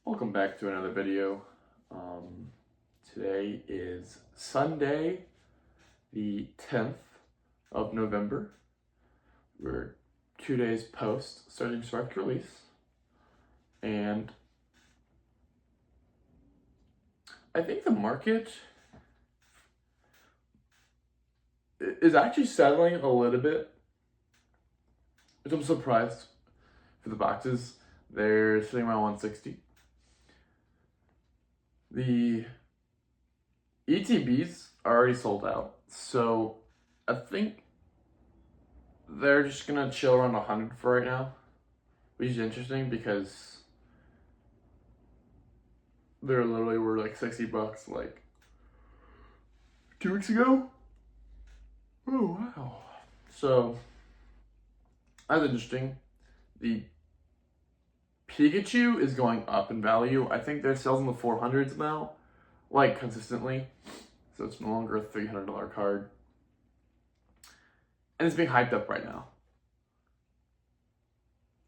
Welcome back to another video. Today is Sunday, the 10th of November. We're 2 days post Surging Spark release, and I think the market is actually settling a little bit, which I'm surprised for the boxes. They're sitting around 160. The ETBs are already sold out, so I think they're just gonna chill around 100 for right now, which is interesting because they're literally were like $60 like 2 weeks ago. Oh wow! So that's interesting. The Pikachu is going up in value. I think they're selling the 400s now, like consistently. So it's no longer a $300 card. And it's being hyped up right now.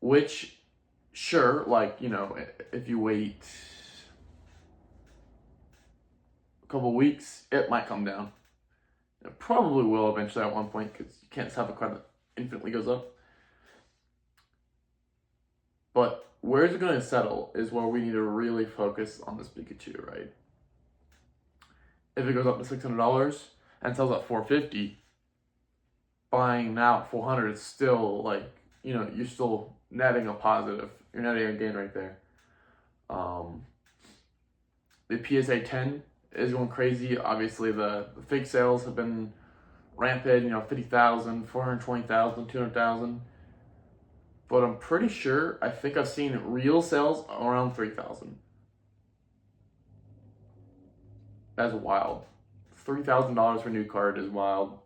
Which, sure, like, if you wait a couple weeks, it might come down. It probably will eventually at one point because you can't have a card that infinitely goes up. But where is it going to settle is where we need to really focus on this Pikachu, right? If it goes up to $600 and sells at $450, buying now at $400 is still like, you're still netting a positive. You're netting a gain right there. The PSA 10 is going crazy. Obviously, the fake sales have been rampant, 50,000, 420,000, 200,000. But I'm pretty sure, I think I've seen real sales around 3,000. That's wild. $3,000 for a new card is wild.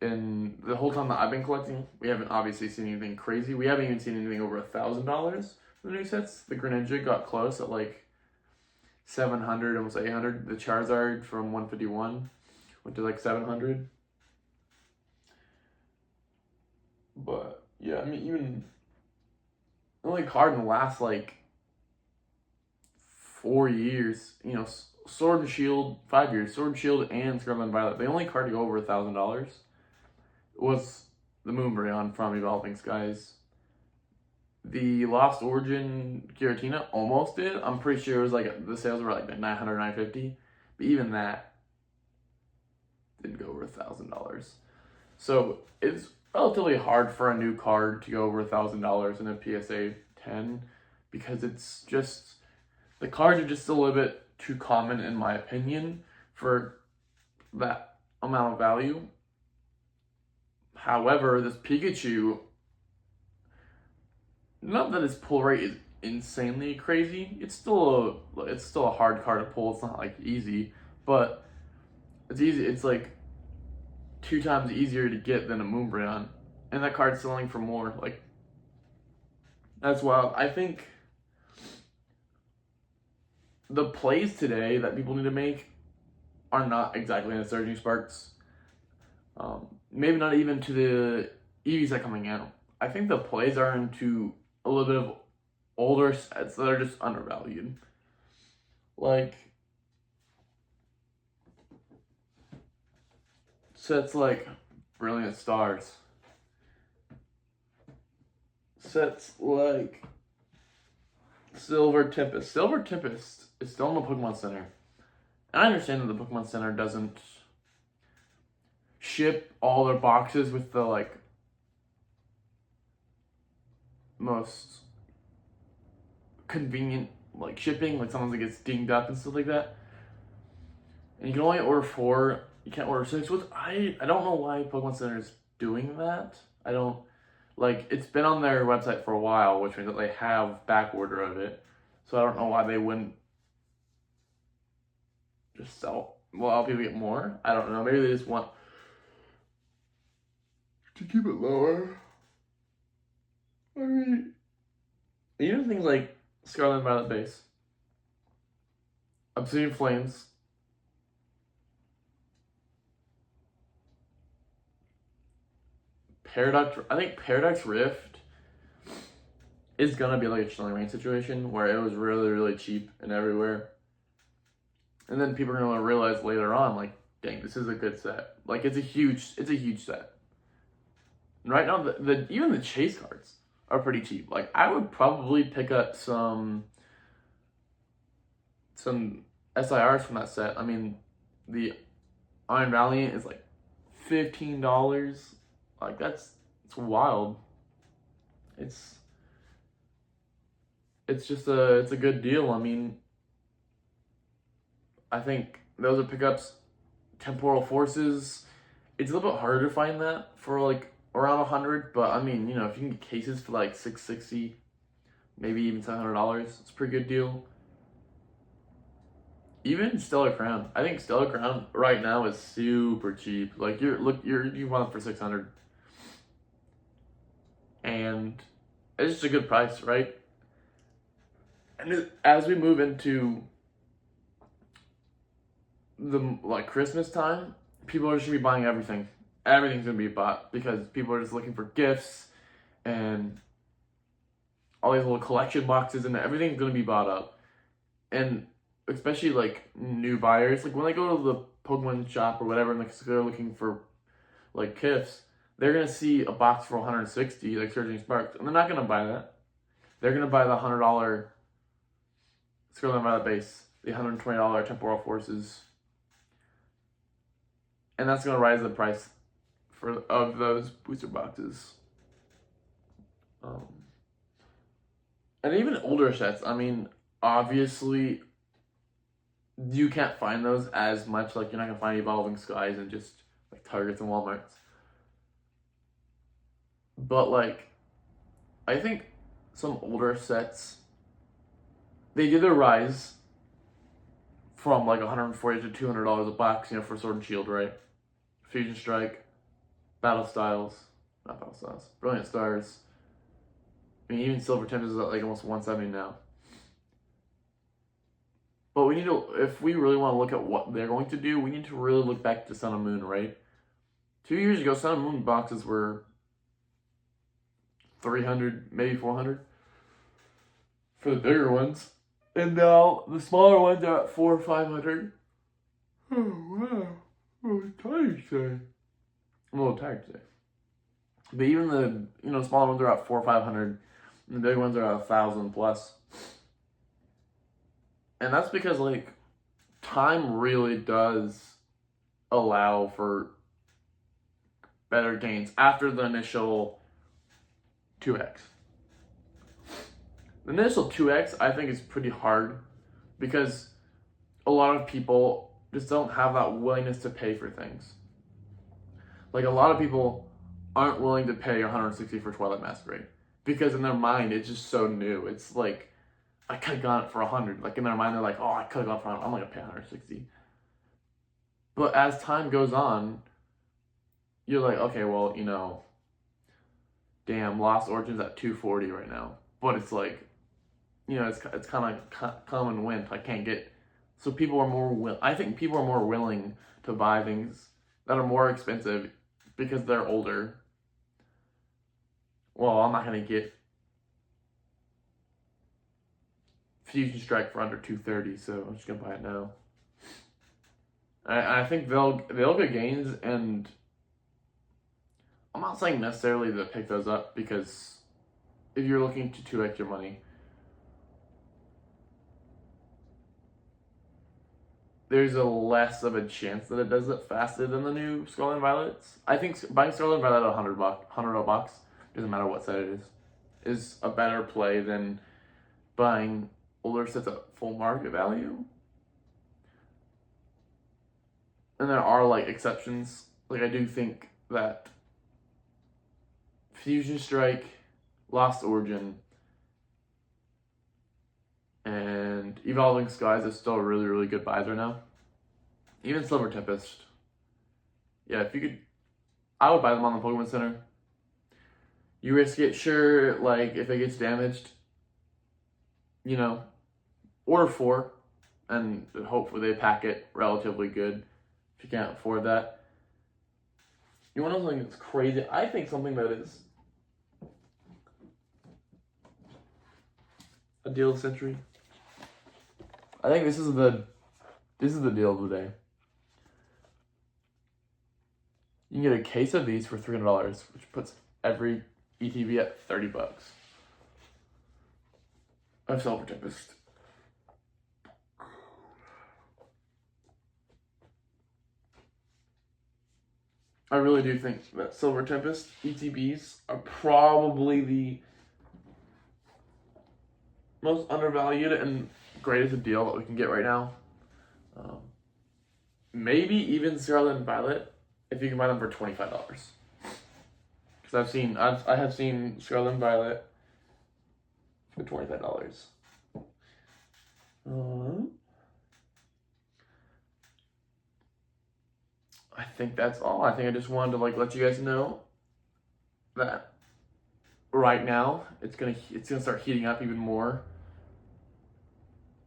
And the whole time that I've been collecting, we haven't obviously seen anything crazy. We haven't even seen anything over $1,000 for the new sets. The Greninja got close at like 700, almost 800. The Charizard from 151 went to like 700. But yeah, I mean, even the only card in the last like 4 years, Sword and Shield, 5 years, Sword and Shield and Scarlet and Violet, the only card to go over $1,000 was the Moonbreon from Evolving Skies. The Lost Origin Giratina almost did. I'm pretty sure it was like the sales were like 900, 950, but even that didn't go over $1,000. So it's relatively hard for a new card to go over $1,000 in a PSA 10 because it's just the cards are just a little bit too common in my opinion for that amount of value. However, this Pikachu, not that its pull rate is insanely crazy. It's still a hard card to pull. It's not like easy, but it's easy. It's like 2 times easier to get than a Moonbreon, and that card's selling for more. Like that's wild. I think the plays today that people need to make are not exactly in the Surging Sparks. Maybe not even to the EVs that are coming out. I think the plays are into a little bit of older sets that are just undervalued. Like sets like Brilliant Stars. Sets like Silver Tempest. Silver Tempest is still in the Pokemon Center. And I understand that the Pokemon Center doesn't ship all their boxes with the like most convenient like shipping, like sometimes it gets dinged up and stuff like that. And you can only order 4, you can't order 6, which I don't know why Pokemon Center is doing that. I don't like it's been on their website for a while, which means that they have back order of it. So I don't know why they wouldn't just allow people to get more. I don't know. Maybe they just want to keep it lower. I mean, even things like Scarlet and Violet base, Obsidian Flames, Paradox. I think Paradox Rift it's gonna be like a Chilling Reign situation where it was really, really cheap and everywhere. And then people are gonna realize later on, like, dang, this is a good set. Like, it's a huge set. And right now, even the chase cards are pretty cheap. Like, I would probably pick up some SIRs from that set. I mean, the Iron Valiant is like $15. Like, it's wild. It's a good deal. I mean, I think those are pickups. Temporal Forces, it's a little bit harder to find that for like around 100, but I mean, if you can get cases for like $660, maybe even $700, it's a pretty good deal. Even Stellar Crown, I think Stellar Crown right now is super cheap. Like you want it for 600, and it's just a good price, right? And as we move into the like Christmas time, people are just gonna be buying everything. Everything's gonna be bought because people are just looking for gifts and all these little collection boxes, and everything's gonna be bought up. And especially like new buyers, like when they go to the Pokemon shop or whatever, and they're looking for like gifts, they're gonna see a box for 160, like Surging Sparks, and they're not gonna buy that. They're gonna buy the $100 Scarlet Violet base, the $120 Temporal Forces, and that's gonna rise the price of those booster boxes. And even older sets, I mean, obviously, you can't find those as much. Like, you're not gonna find Evolving Skies in just like Targets and Walmarts. But like, I think some older sets, they did a rise from like $140 to $200 a box, for Sword and Shield, right? Fusion Strike, Brilliant Stars. I mean, even Silver Tempest is at like almost 170 now. But we need to, if we really want to look at what they're going to do, we need to really look back to Sun and Moon, right? 2 years ago, Sun and Moon boxes were 300, maybe 400 for the bigger ones. And now the smaller ones are at 400 or 500. Oh, wow. I'm tired today. I'm a little tired today. But even the smaller ones are at 400 or 500, and the big ones are at 1,000 plus. And that's because like time really does allow for better gains after the initial 2x. The initial 2x I think is pretty hard because a lot of people just don't have that willingness to pay for things. Like, a lot of people aren't willing to pay $160 for Twilight Masquerade because in their mind it's just so new. It's like, I could have got it for $100. Like, in their mind they're like, oh, I could have got it for $100. I'm not gonna pay $160. But as time goes on, you're like, okay, well, damn, Lost Origins at $240 right now. But it's like, it's kind of come and went. I can't get. So people are more I think people are more willing to buy things that are more expensive because they're older. Well, I'm not gonna get Fusion Strike for under $230, so I'm just gonna buy it now. I think they'll get gains, and I'm not saying necessarily to pick those up because if you're looking to 2x your money, there's a less of a chance that it does it faster than the new Scarlet and Violets. I think buying Scarlet and Violet at $100 box, doesn't matter what set it is a better play than buying older sets at full market value. And there are like exceptions. Like, I do think that Fusion Strike, Lost Origin, and Evolving Skies are still really, really good buys right now. Even Silver Tempest. Yeah, if you could, I would buy them on the Pokemon Center. You risk it, sure, like, if it gets damaged, order 4, and hopefully they pack it relatively good if you can't afford that. You want to know something that's crazy? I think something that is a deal of the century. I think this is the deal of the day. You can get a case of these for $300, which puts every ETB at $30. Of Silver Tempest. I really do think that Silver Tempest ETBs are probably the most undervalued and greatest deal that we can get right now. Maybe even Scarlet and Violet, if you can buy them for $25. Because I have seen Scarlet and Violet for $25. I think that's all. I think I just wanted to let you guys know that right now it's gonna start heating up even more,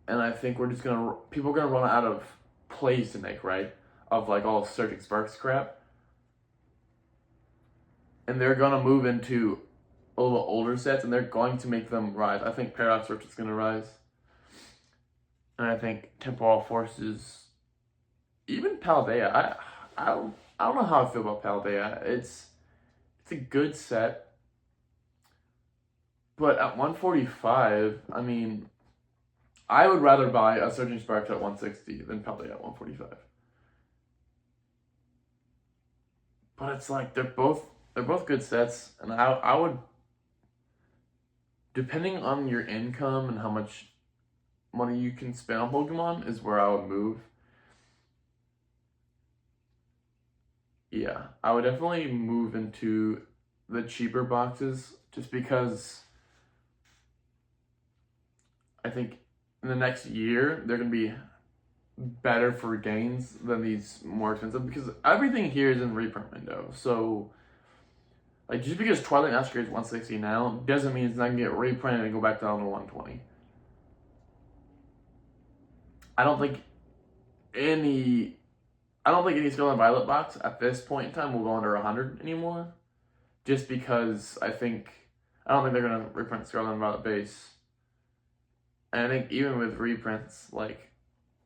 and I think people are gonna run out of plays to make, right? Of all Surging Sparks crap, and they're gonna move into a little older sets, and they're going to make them rise. I think Paradox Rift is gonna rise, and I think Temporal Forces, even Paldea. I don't know how I feel about Paldea. It's a good set, but at 145, I mean, I would rather buy a Surging Sparks at 160 than Paldea at 145. But it's they're both good sets, and I would, depending on your income and how much money you can spend on Pokemon, is where I would move. Yeah, I would definitely move into the cheaper boxes just because I think in the next year they're going to be better for gains than these more expensive, because everything here is in reprint window. So just because Twilight Masquerade is 160 now doesn't mean it's not going to get reprinted and go back down to 120. I don't think any Scarlet and Violet box at this point in time will go under 100 anymore. Just because I don't think they're gonna reprint Scarlet and Violet base. And I think even with reprints,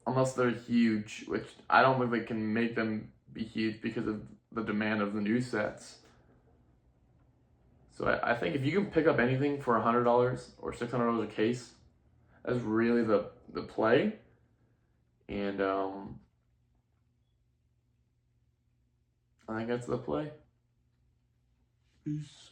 unless they're huge, which I don't think they can make them be huge because of the demand of the new sets. So I think if you can pick up anything for $100 or $600 a case, that's really the play. And I think that's the play. Peace.